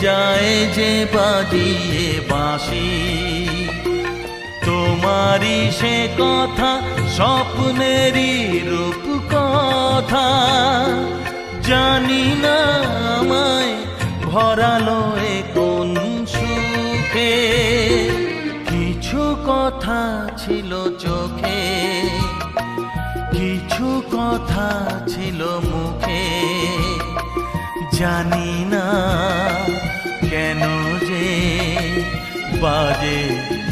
যায় যে বাজিয়ে বাঁশি, তোমারই সে কথা স্বপ্নেরই রূপ কথা, জানি না আমায় ভরালো এ কোন সুখে। কিছু কথা ছিল চোখে, কিছু কথা ছিল মুখে, জানি না কেন যে বাজে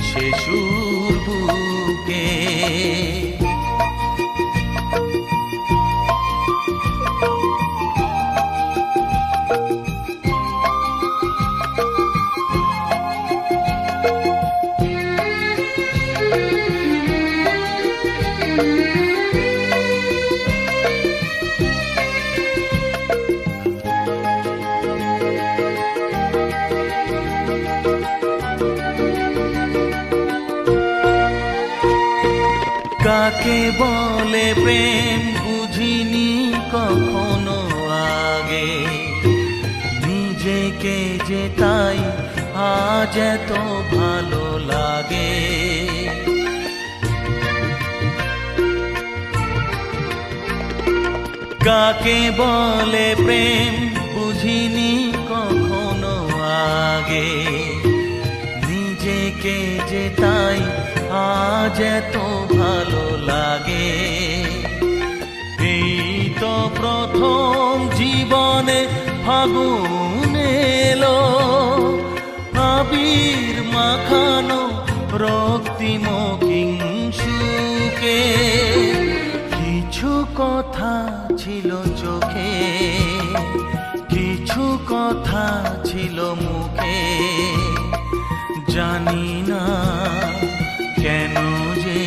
সে সুর বুকে। কাকে বলে প্রেম বুঝিনি কখনো আগে, নিজেকে যে তাই আজ এত ভালো লাগে। কাকে বলে প্রেম বুঝিনি কখনো আগে, নিজেকে যে তাই আজ এত ভালো লাগে। এই তো প্রথম জীবনে ফাগুন এলো, আবির মাখানো রক্তিম কিংশুকে। কিছু কথা ছিল চোখে, কিছু কথা ছিল মুখে, জানি না কেন যে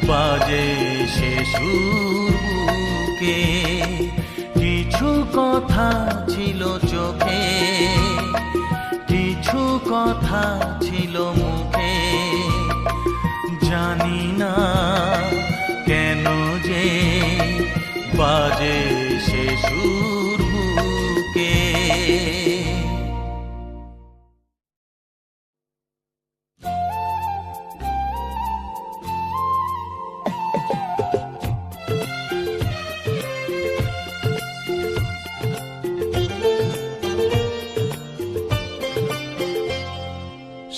বাজে সে সুর বুকে। কিছু কথা ছিল চোখে, কিছু কথা ছিল মুখে, জানি না কেন যে বাজে সে সুর বুকে।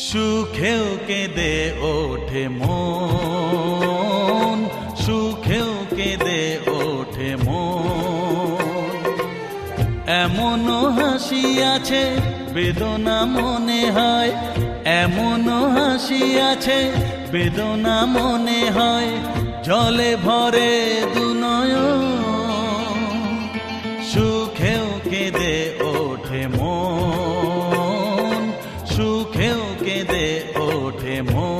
সুখেও কেঁদে ওঠে মন, সুখেও কেঁদে ওঠে মন, এমনও হাসি আছে বেদনা মনে হয়, এমনও হাসি আছে বেদনা মনে হয়, জলে ভরে দুনয়ন। সুখেও কেঁদে ওঠে মন, সুখেও কেঁদে ওঠে মন।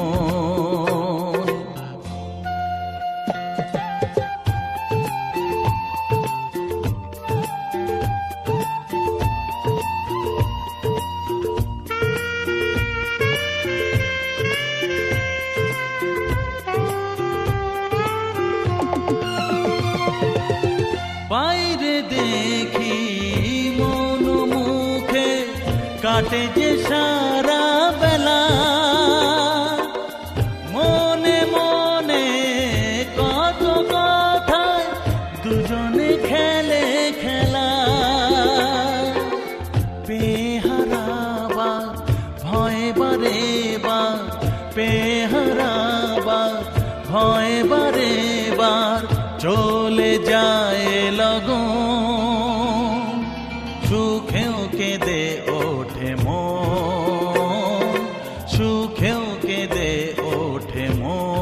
বাইরে দেখি মন মুখে কাটে যে সারা বেলা, মনে মনে কত কথায় দুজনে খেলে খেলা। পেহারাবা ভয় বারে বার, পেহারাবা ভয় বারে বার, চলে যায় লগন। সুখেও কেঁদে ওঠে মন, সুখেও কেঁদে ওঠে মন।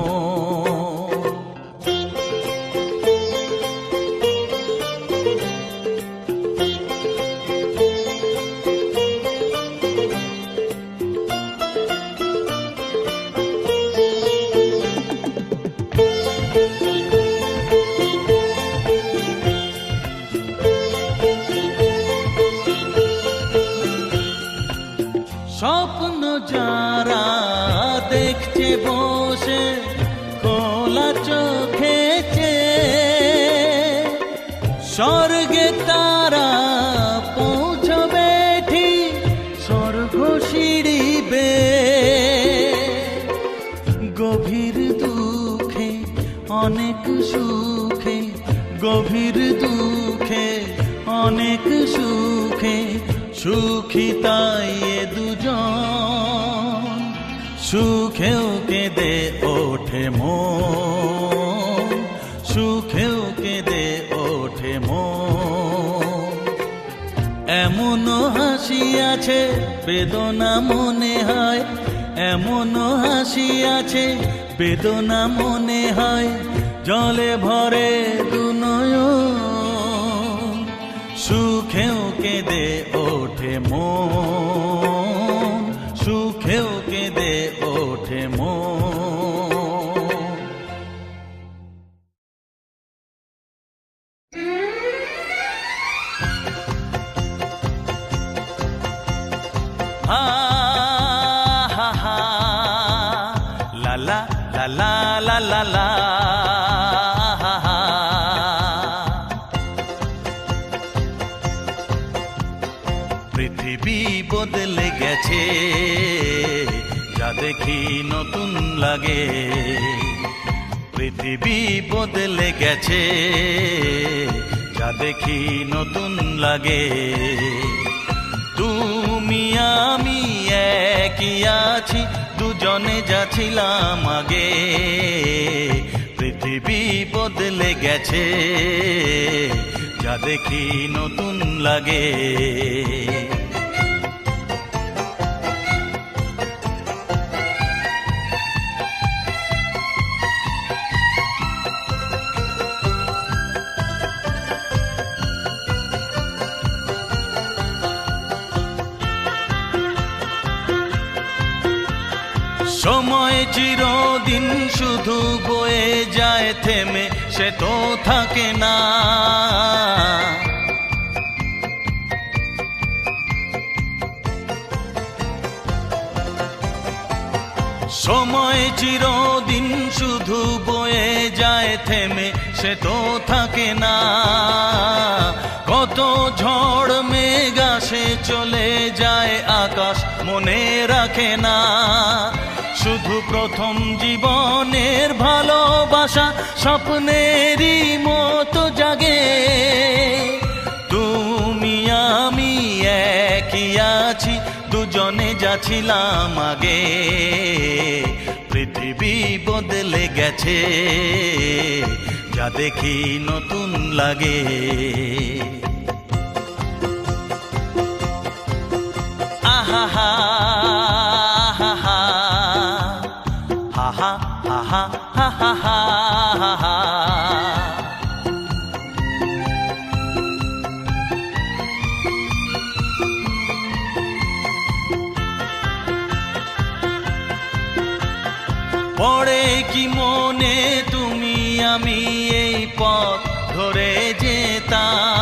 স্বপ্ন যারা দেখছে বসে খোলা চোখে স্বর্গে তারা পৌঁছবে ঠিক সুখী তাই এ দুজন, সুখেও কেঁদে ওঠে মন, সুখেও কেঁদে ওঠে মন। এমনও হাসি আছে বেদনা মনে হয়, এমনও হাসি আছে বেদনা মনে হয়, জলে ভরে দুনয়ন, সুখেও কেঁদে ওঠে মন, সুখেও কেঁদে ওঠে মন। হা হা হা লা লা লা লা লা লা লা হা হা। পৃথিবী বদলে গেছে, যা দেখি নতুন লাগে, পৃথিবী বদলে গেছে, যা দেখি নতুন লাগে। তুমি আমি একই আছি, দুজনে যাচ্ছিলাম আগে, পৃথিবী বদলে গেছে, যা দেখি নতুন লাগে। সময় চিরদিন শুধু বয়ে যায় থেমে, সে তো থাকে না। সময় চিরদিন শুধু বয়ে যায় থেমে, সে তো থাকে না। কত ঝড় মেঘ আসে চলে যায় আকাশ, মনে রাখে না। শুধু প্রথম জীবনের ভালোবাসা স্বপ্নেরই মতো জাগে, তুমি আমি একই আছি, দুজনে যাচ্ছিলাম আগে, পৃথিবী বদলে গেছে, যা দেখি নতুন লাগে। আহা হা হা হা হা হা হা হা হা হা হা। পড়ে কি মনে তুমি আমি এই পথ ধরে যেতাম,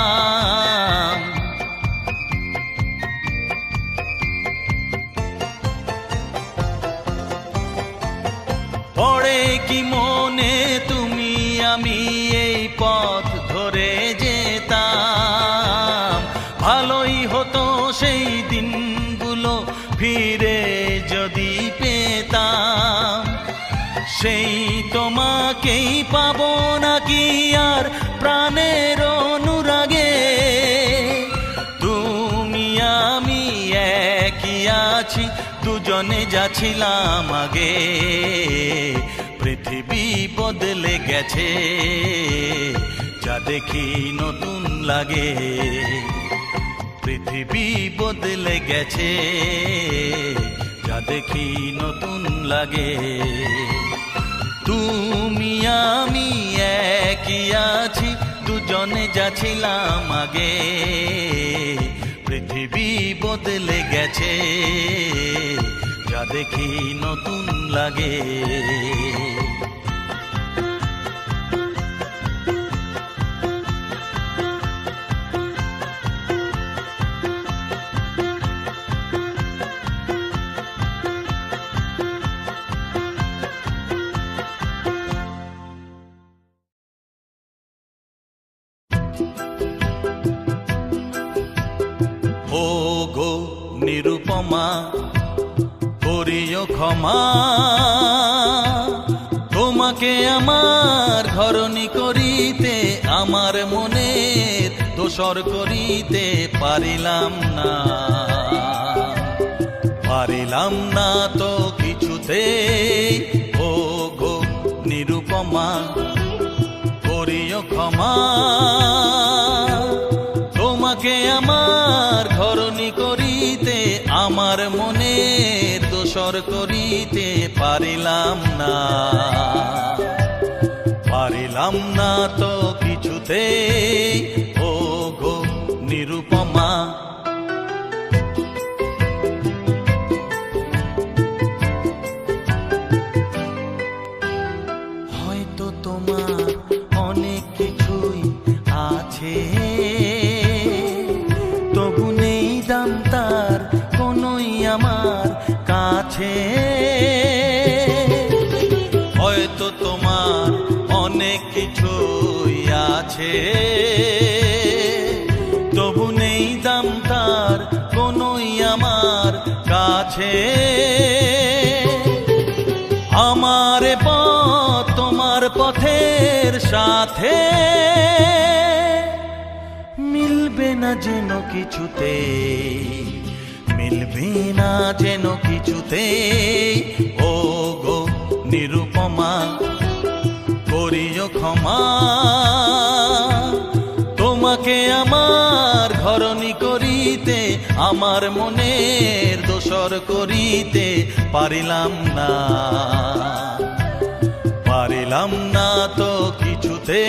পড়ে কি মনে তুমি আমি এই পথ ধরে যেতাম। ভালোই হতো সেই দিনগুলো ফিরে যদি পেতাম, সেই তোমাকেই পাবো নাকি আর প্রাণের অনুরাগে। তুমি আমি একই আছি, দুজনে যাচ্ছিলাম আগে, পৃথিবী বদলে গেছে, যা দেখি নতুন লাগে, পৃথিবী বদলে গেছে, যা দেখি নতুন লাগে। তুমি আমি একই আছি, দুজনে যাচ্ছিলাম আগে, পৃথিবী বদলে গেছে, যা দেখি নতুন লাগে। ও গো নিরুপমা করিও ক্ষমা, তোমাকে আমার ধরণী করিতে আমার মনের দোসর করিতে পারিলাম না। পারিলাম না তো কিছুতে ও গো নিরুপমা, করিও ক্ষমা। তোমাকে আমার ঘরণী করিতে, আমার মনের দোসর করিতে পারিলাম না, পারিলাম না তো কিছুতে ও গো নিরুপমা। হয়তো তোমার অনেক কিছুই আছে, তবু নেই দাম তার কোনোই আমার কাছে। হয়তো তোমার অনেক কিছুই আছে, তবু নেই দাম তার কোনোই আমার কাছে। আমার পথ তোমার পথের সাথে মিলবে না যেন কিছুতে, মিলবে না যেন কিছুতে ও গো নিরুপমা, করিও ক্ষমা। তোমাকে আমার ঘরণী করিতে, আমার মনের দোসর করিতে পারিলাম না, পারিলাম না তো কিছুতে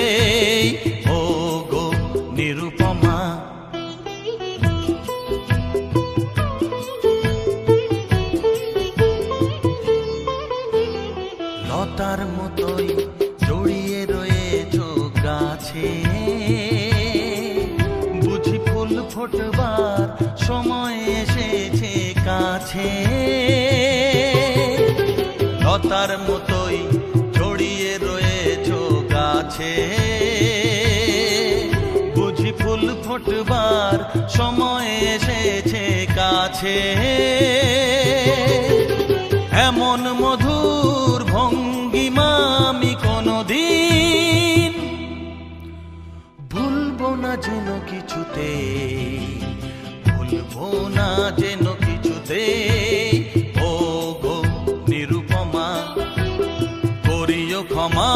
ও গো নিরুপমা। লতার মতোই জড়িয়ে রয়েছ গাছে, বুঝি ফুল ফোটবার সময় এসেছে কাছে। লতার মতোই জড়িয়ে রয়েছ গাছে, বুঝি ফুল ফোটবার সময় এসেছে কাছে। এমন মধুর ভঙ্গিমা আমি কোনদিন ভুলবো না যেন কিছুতে, ভুলবো না যেন কিছুতে ও গো নিরুপমা, করিও ক্ষমা।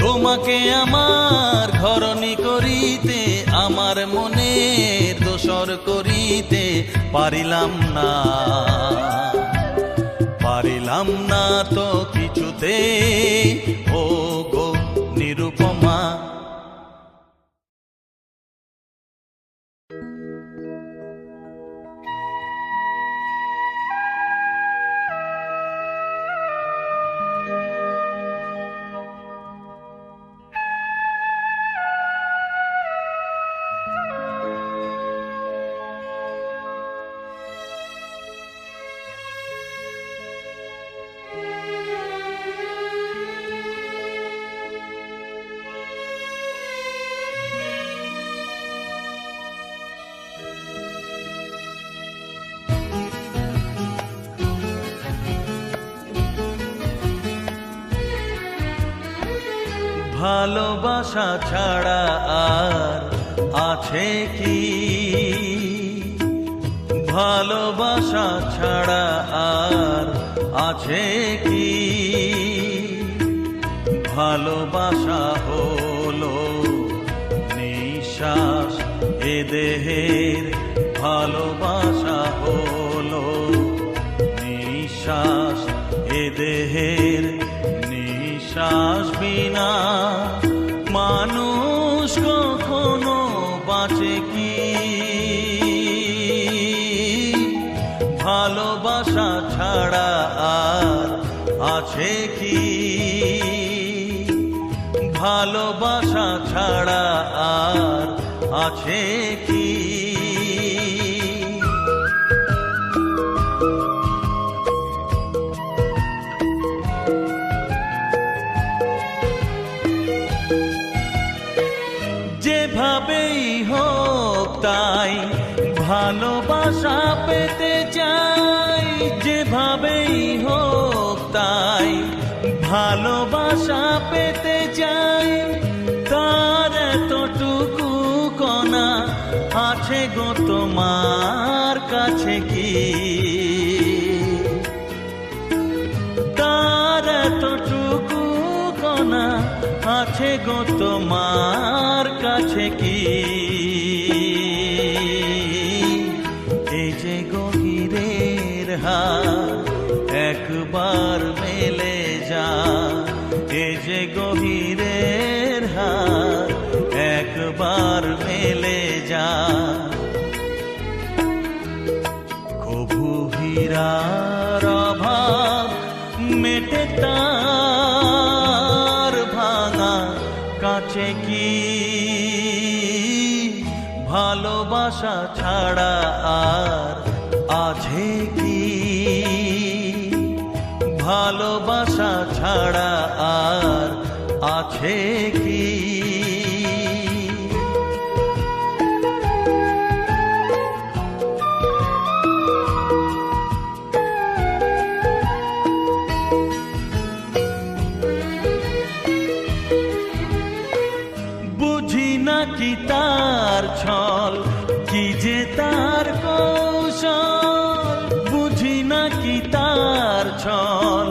তোমাকে আমার ঘরণী করিতে, আমার মনের দোসর করিতে পারিলাম না, পারিলাম না তো কিছুতে ও গো নিরুপমা। ভালোবাসা ছাড়া আর আছে কি, ভালোবাসা ছাড়া আর আছে কি। ভালোবাসা হলো নিঃশ্বাস এ দেহের, ভালোবাসা হলো নিঃশ্বাস এ দেহের। নিঃশ্বাস বিনা মানুষ কখনো বাঁচে কি। ভালোবাসা ছাড়া আর আছে কি, ভালোবাসা ছাড়া আর আছে কি। যেভাবেই হোক তাই ভালোবাসা পেতে চাই, যেভাবেই হোক তাই ভালোবাসা পেতে চাই। তার এতটুকু কণা আছে গো তোমার কাছে কি তার এতটুকু কণা আছে গো তোমার কাছে কি এই যে গভীরের হাত একবার মেলে যা এই যে গভীরের হাত একবার মেলে যা কভু হীরার অভাব মেটে তার ভাঙা কাছে কি ভালোবাসা ছাড়া আর আছে কি ভালোবাসা ছাড়া আর আছে কি বুঝি না কি তার ছল কি যে তার কৌশল বুঝি না কি তার ছল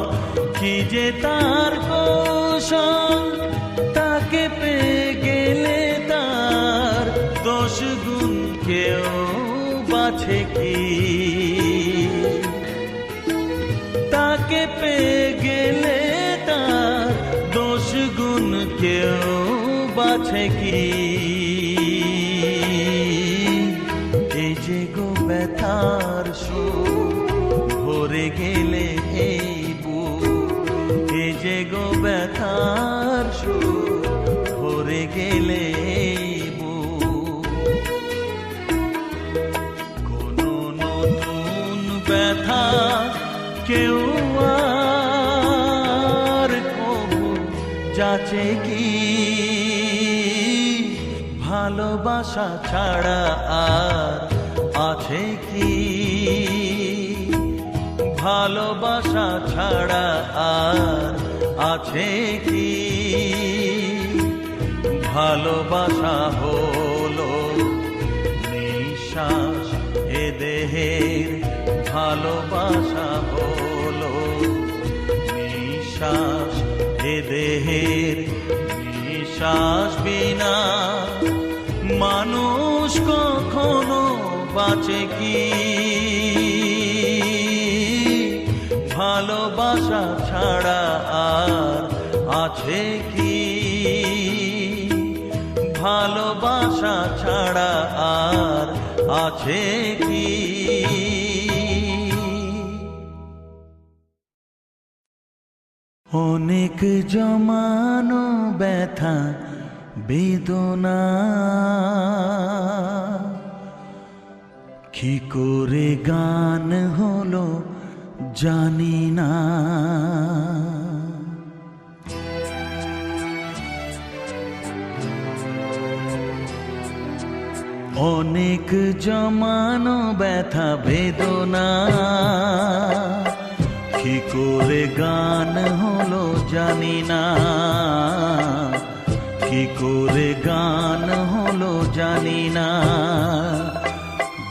কি যে তার কৌশল তাকে পেয়ে গেলে তার দোষ গুণ কেউ বাছে কি তাকে পেয়ে গেলে তার দোষ গুণ কেউ বাছে কি এই যে গো ব্যথার সুর ভরে গেলে এই বুক এই যে গো ব্যথার সুর ভরে গেলে এই বুক কোনো নতুন ব্যথা কেউ আর কবু যাচে কি ভালোবাসা ছাড়া আর আছে কি ভালোবাসা ছাড়া আর আছে কি ভালোবাসা হলো নিঃশ্বাস এ দেহের ভালোবাসা হলো নিঃশ্বাস এ দেহের নিঃশ্বাস বিনা মানুষ কখনো বাঁচে কি ভালোবাসা ছাড়া আর আছে কি ভালোবাসা ছাড়া আর আছে কি অনেক জমানো ব্যথা বেদনা কি করে গান হলো জানি না অনেক জমানো ব্যথা বেদনা কি করে গান হলো জানি না কি করে গান হলো জানি না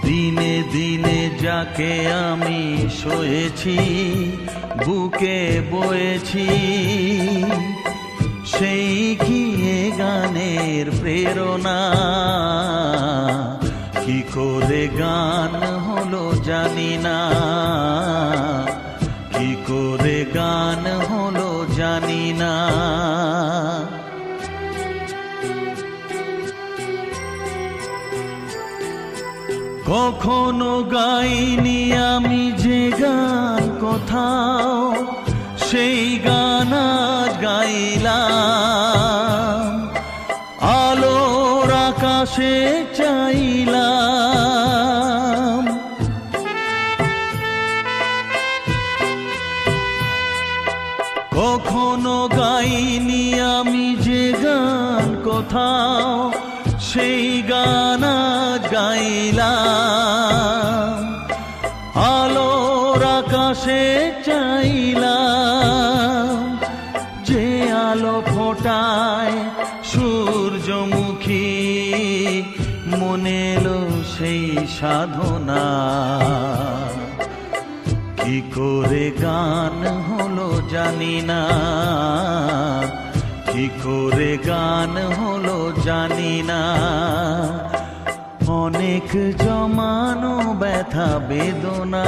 দিনে দিনে যাকে আমি সয়েছি বুকে বয়েছি সেই কি এ গানের প্রেরণা কি করে গান হলো জানি না কি করে গান হলো জানি না কখনো গাইনি আমি যে গান কোথাও সেই গান আজ গাইলাম আলোর আকাশে চাইলাম কখনো গাইনি আমি যে গান কোথাও সেই গান আজ গাইলাম আলোর আকাশে চাইলাম যে আলো ফোটায় সূর্যমুখী মনে এলো সাধনা। কি করে গান হলো জানি না, কি করে গান হলো জানি না। অনেক জমানো ব্যথা বেদনা,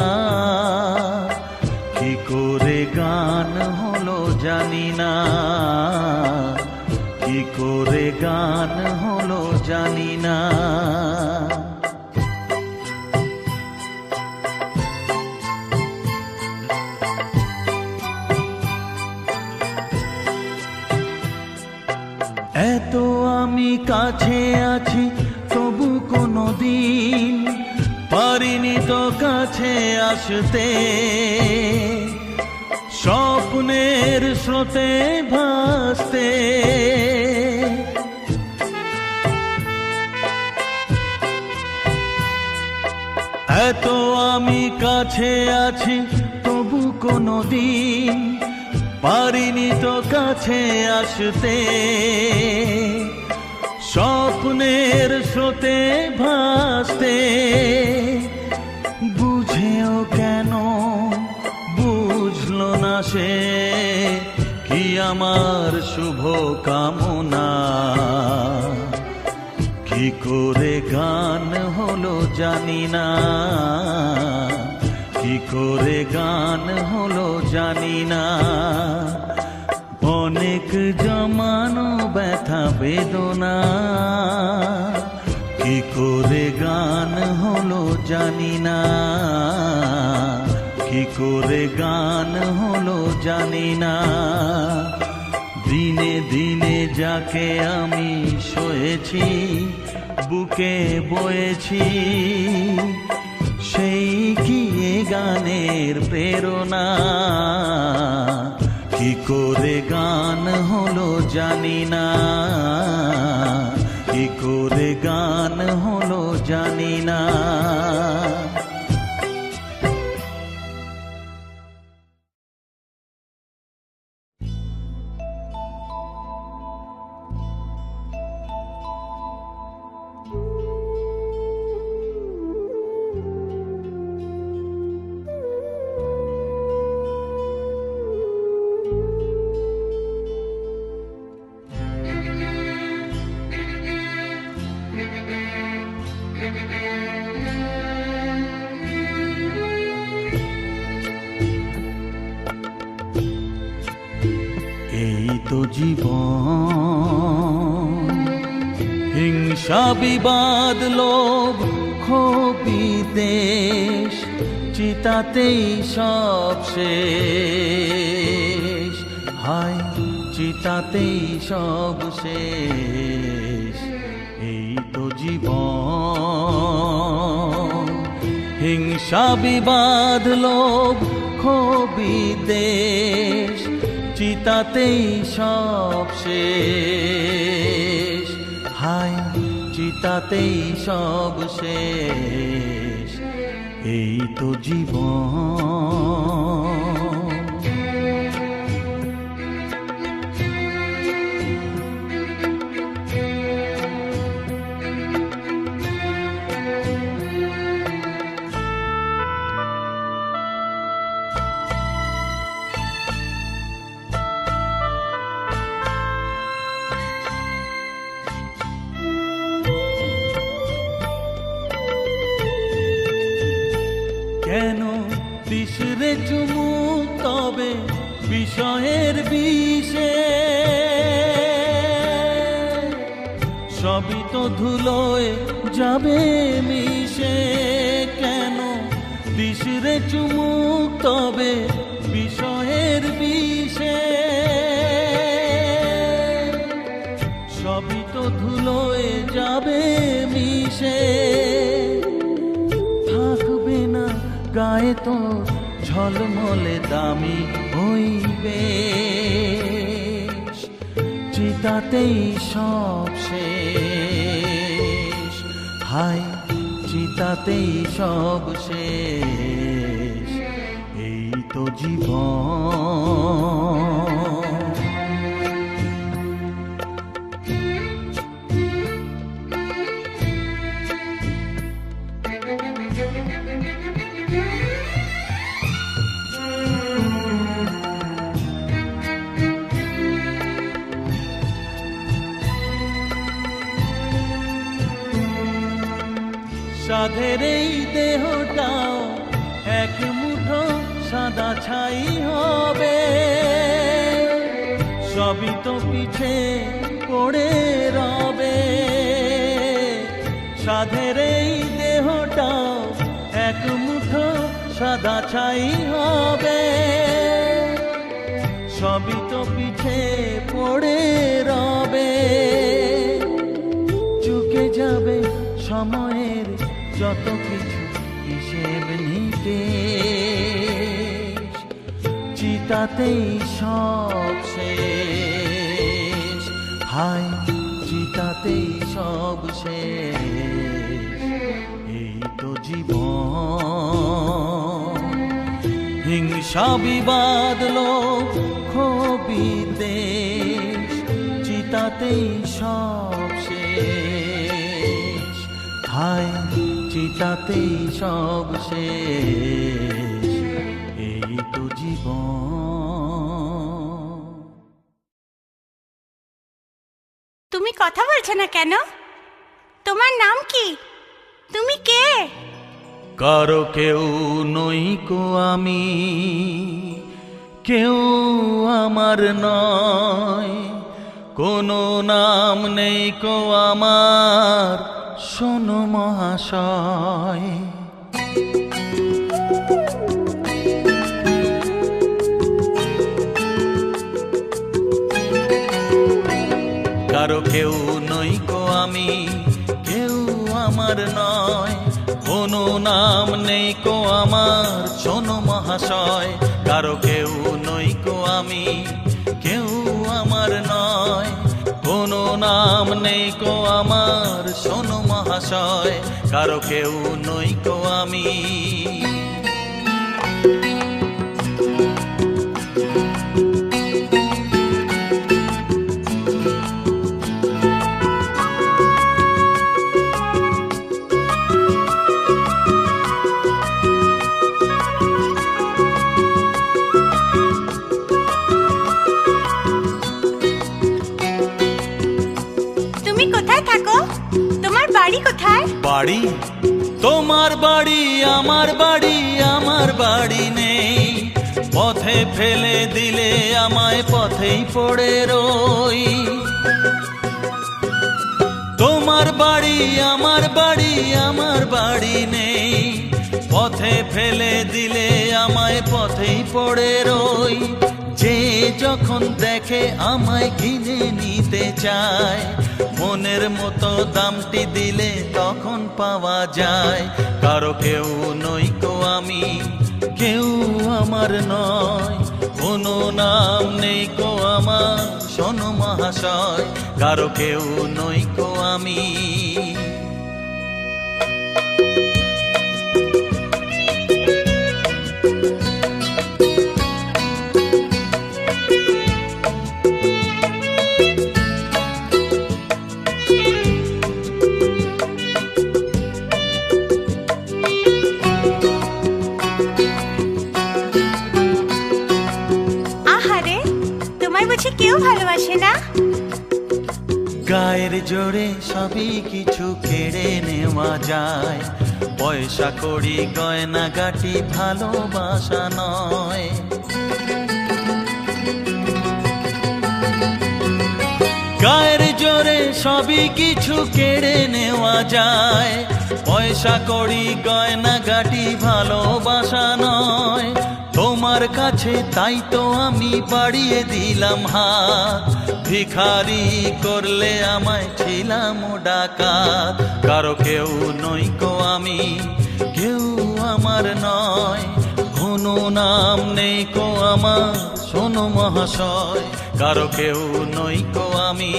কি করে গান হলো জানি না, কি করে গান হলো জানি না। এত আমি কাছে আছি তবু কোনো দিন পারিনি তো কাছে আসতে। স্বপ্নের স্রোতে ভাসতে, এত আমি কাছে আছি তবু কোনো দিন পারিনি তো কাছে আসতে। স্বপ্নের স্রোতে ভাসতে, বুঝেও কেন বুঝলো না সে কি আমার শুভ কামনা। কি করে গান হলো জানি না, কি করে গান হলো জানি না। অনেক জমানো ব্যথা বেদনা, কি করে গান হলো জানি না, কি করে গান হলো জানি না। দিনে দিনে যাকে আমি সয়েছি বুকে বয়েছি, সেই কি এ গানের প্রেরণা। কি করে গান হলো জানি না, কি করে গান হলো জানি না। এই তো জীবন, হিংসা বিবাদ লোভ ক্ষোভ বিদ্বেষ, চিতাতেই সব শেষ। হায় চিতাতেই সব শেষ। এই তো জীবন, হিংসা বিবাদ লোভ ক্ষোভ বিদ্বেষ, চিতাতেই সব শেষ। হায় চিতাতেই সব শেষ। এই তো জীবন। কেন বিশরে চুমুক তবে বিষয়ের বিষে, সবই তো ধুলোয় যাবে মিশে। কেন বিশরে চুমুক তবে বিষয়ের বিষে, সবই তো ধুলোয় যাবে মিশে। থাকবে না গায়ে তো ঝলমলে দামি হইবে, চিতাতেই সব শেষ। হায় চিতাতেই সব শেষ। এই তো জীবন। সাধের এই দেহটাও এক মুঠো সাদা ছাই হবে, সবই তো পিছে পড়ে রবে। সাধের এই দেহটাও এক মুঠো সাদা ছাই হবে, সবই তো পিছে পড়ে রবে। চুকে যাবে সময়ের যত কিছু হিসেব নিকেশ, চিতাতেই সব শেষ। হায় চিতাতেই সব শেষ। এই তো জীবন, হিংসা বিবাদ লোভ বিদ্বেষ, চিতাতেই সব শেষ। হায় চিতাতেই সব শেষ। এই তো জীবন। তুমি কথা বলছো না কেন? তোমার নাম কি? তুমি কে? কারো কেউ নই কো আমি, কেউ আমার নয়, কোনো নাম নেই কো আমার, শোনো মহাশয়। কারো কেউ নই কো আমি, কেউ আমার নয়, কোনো নাম নেই কো আমার, শোনো মহাশয়। কারো কেউ নই কো আমি, কেউ আমার নয়, কোনো নাম নেই কো আমার, শোনো মহাশয়। কারো কেউ নই কো আমি। বাড়ি কোথায়? বাড়ি? তোমার বাড়ি আমার বাড়ি, আমার বাড়ি নেই। পথে ফেলে দিলে আমায় পথেই পড়ে রই। তোমার বাড়ি আমার বাড়ি, আমার বাড়ি নেই। পথে ফেলে দিলে আমায় পথেই পড়ে রই। যে যখন দেখে আমায় কিনে নিতে চায়, মনের মতো দামটি দিলে তখন পাওয়া যায়। কারো কেউ নই কো আমি, কেউ আমার নয়, কোনো নাম নেই কো আমার, শোনো মহাশয়। কারো কেউ নই কো আমি। কেউ ভালোবাসে না? গায়ের জোরে সবই কিছু কেড়ে নেওয়া যায়, পয়সা কড়ি গয়না গাটি ভালোবাসা নয়। গায়ের জোরে সবই কিছু কেড়ে নেওয়া যায়, পয়সা কড়ি গয়না গাটি ভালোবাসা নয়। তোমার কাছে তাই তো আমি বাড়িয়ে দিলাম হাত, ভিখারি করলে আমায় ছিলাম ডাকাত। কারো কেউ নই কো আমি, কেউ আমার নয়, কোনো নাম নেই কো আমার, শোনো মহাশয়। কারো কেউ নই কো আমি।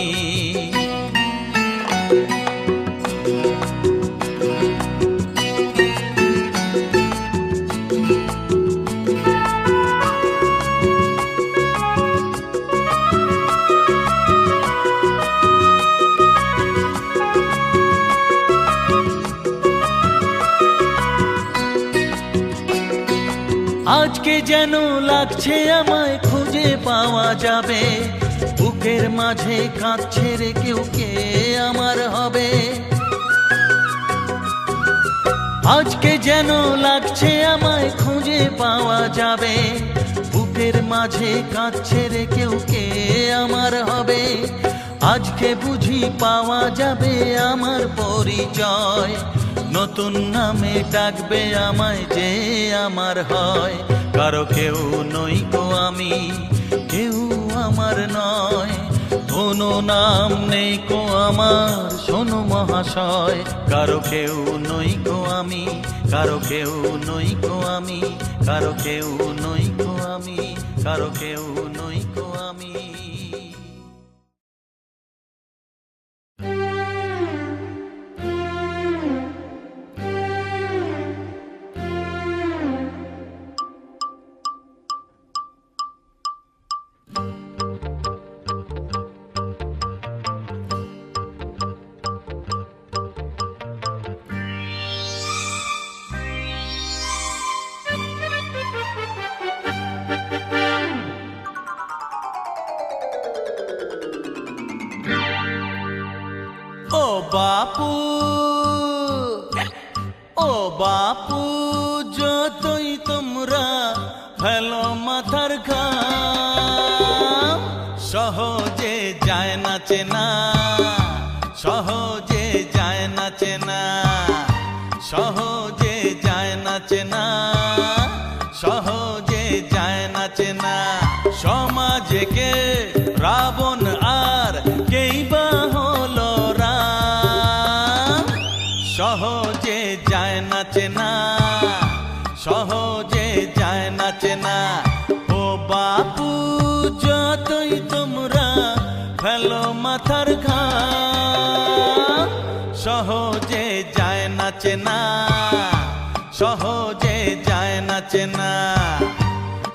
আজকে যেন লাগছে আমায় খুঁজে পাওয়া যাবে, বুকের মাঝে কাঁদছে রে কেউ কে আমার হবে। আজকে যেন লাগছে আমায় খুঁজে পাওয়া যাবে, বুকের মাঝে কাঁদছে রে কেউ কে আমার হবে। আজকে বুঝি পাওয়া যাবে আমার পরিচয়, নতুন নামে ডাকবে আমায় যে আমার হয়। কারো কেউ নই গো আমি, কেউ আমার নয়, কোনো নাম নেই গো আমার শোনো মহাশয়। কারো কেউ নই গো আমি, কারো কেউ নই গো আমি, কারো কেউ নই গো আমি, কারো কেউ নই গো আমি। ও বাপু, ও বাপু, যতই তোমরা ফেলো মাথার ঘাম, সহজে যায় না চেনা, সহজে যায় না চেনা, সহজে যায় না চেনা, সহজে যায় না চেনা। সমাজে কে রাবণ আর কেই বা হলো রাম, সহজে যায় না চেনা, সহজে যায় না চেনা। ও বাপু, যতই তোমরা ফেলো মাথার ঘাম, সহজে যায় না চেনা, সহজে যায় না চেনা,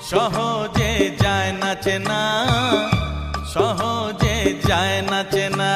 সহজে যায় না চেনা, সহজে যায় না চেনা।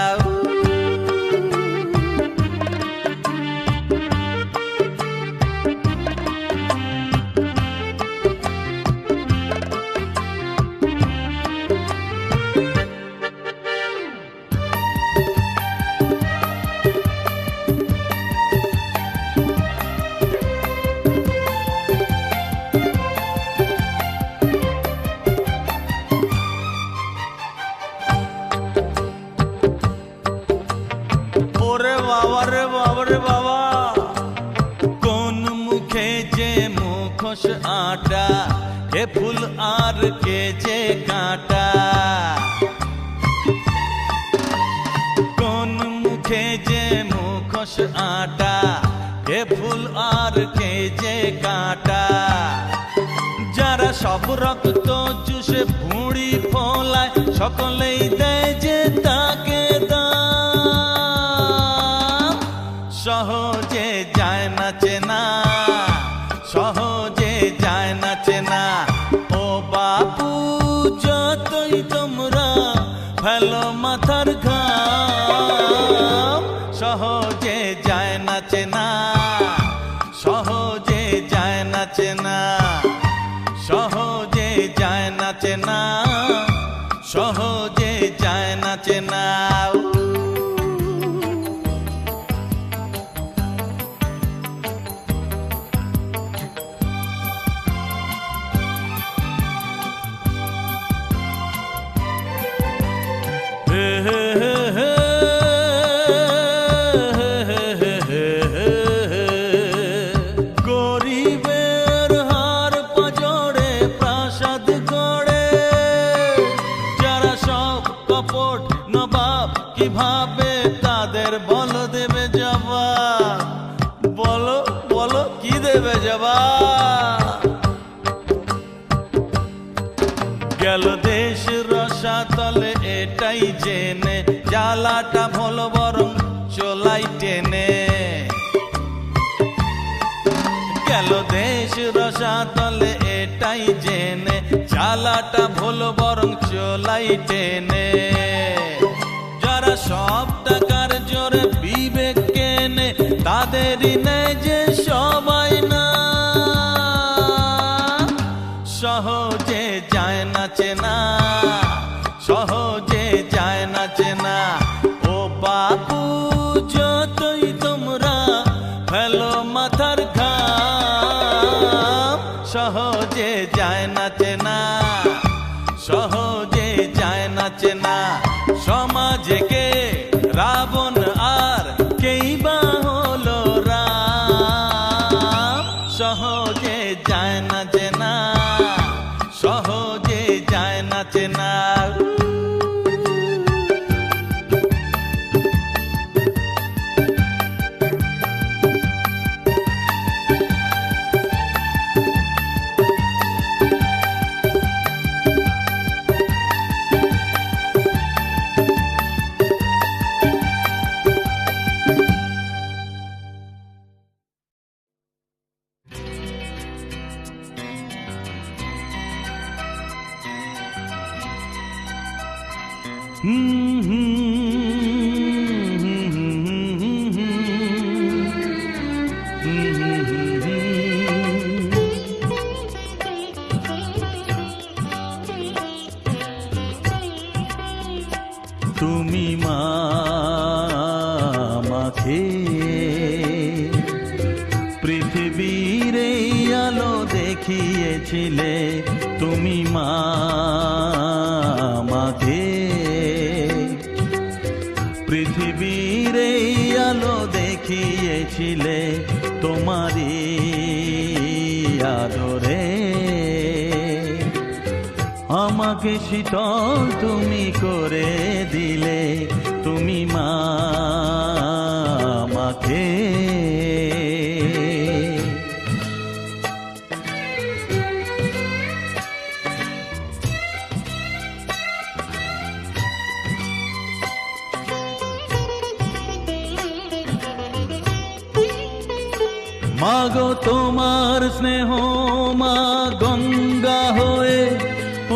রে বাবা, কোন মুখে যে মুখোশ আটা, কে ফুল আর কে যে কাঁটা। কোন মুখে যে মুখোশ আটা, কে ফুল আর কে যে কাঁটা। যারা সব রক্ত চুষে ভুঁড়ি ফলায়, সকলেই দেয় যে তাকে দাম, সহজে যায় না চেনা, সহজে যায় না চেনা। ও বাপু, যতই তোমরা ফেলো মাথার ঘাম, সহজে যায় না চেনা, সহজে যায় না চেনা, সহজে যায় না চেনা, সহজে যায় না চেনা। গরিবের হার পাজরে প্রাসাদ গড়ে, যারা সব কপট নবাব কিভাবে তাদের বল দেবে জবাব। বলো বলো কি দেবে জবাব। গেল দেশ রসাতলে এটাই জেনে, জ্বালাটা ভলো বরং চোলাই টেনে। গেল দেশ রসাতলে এটাই জেনে, জ্বালাটা ভলো বরং চোলাই টেনে। যারা সব টাকার জোরে বিবেক কেনে, তাদেরই নেই যে সবাই না, সহজে যায় না চেনা, সহজে যায় না চেনা। সমাজে কে রাবণ আর কেই বা হলো রাম, সহজে যায় না চেনা, সহজে যায় না চেনা। তুমি মা আমাকে পৃথিবীর এই আলো দেখিয়েছিলে, তুমি মা আমাকে পৃথিবীর এই আলো দেখিয়েছিলে, তোমারই আদরে আমাকে শীতল তুমি করে দিলে, তুমি মা আমাকে। মাগো তোমার স্নেহ মা গঙ্গা হয়ে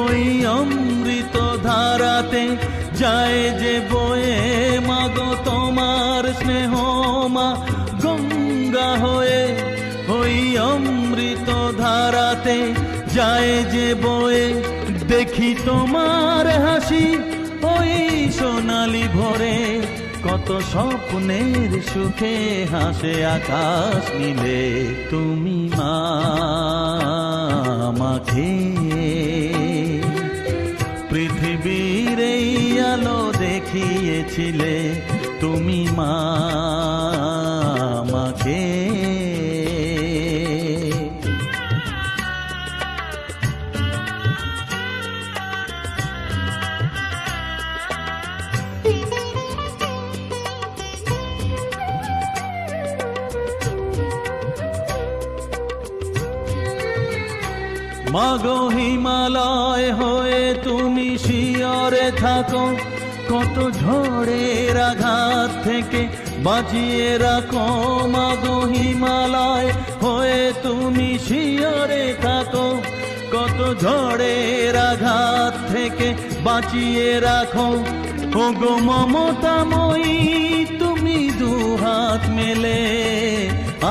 ওই অমৃত ধারাতে যায় যে বয়ে, মাগো তোমার স্নেহ মা গঙ্গা হয়ে ওই অমৃত ধারাতে যায় যে বয়ে। দেখি তোমার হাসি ওই সোনালি ভোরে, কত স্বপ্নের সুখে হাসে আকাশ নীলে, তুমি মা আমাকে পৃথিবীর এই আলো দেখিয়েছিলে, তুমি মা আমাকে। মাগো হিমালয় হয়ে তুমি শিয়রে থাকো, কত ঝড়ের আঘাত থেকে বাঁচিয়ে রাখো। মাগো হিমালয় হয়ে তুমি শিয়রে থাকো, কত ঝড়ের আঘাত থেকে বাঁচিয়ে রাখো। ওগো মমতাময়ী তুমি দুহাত মেলে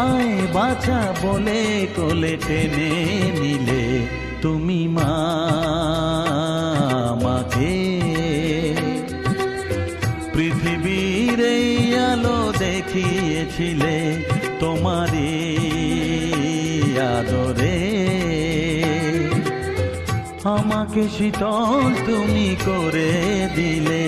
আয় বাছা বলে কোলে টেনে নিলে, তুমি মা আমাকে পৃথিবীর এই আলো দেখিয়েছিলে, তোমারই আদরে আমাকে শীতল তুমি করে দিলে,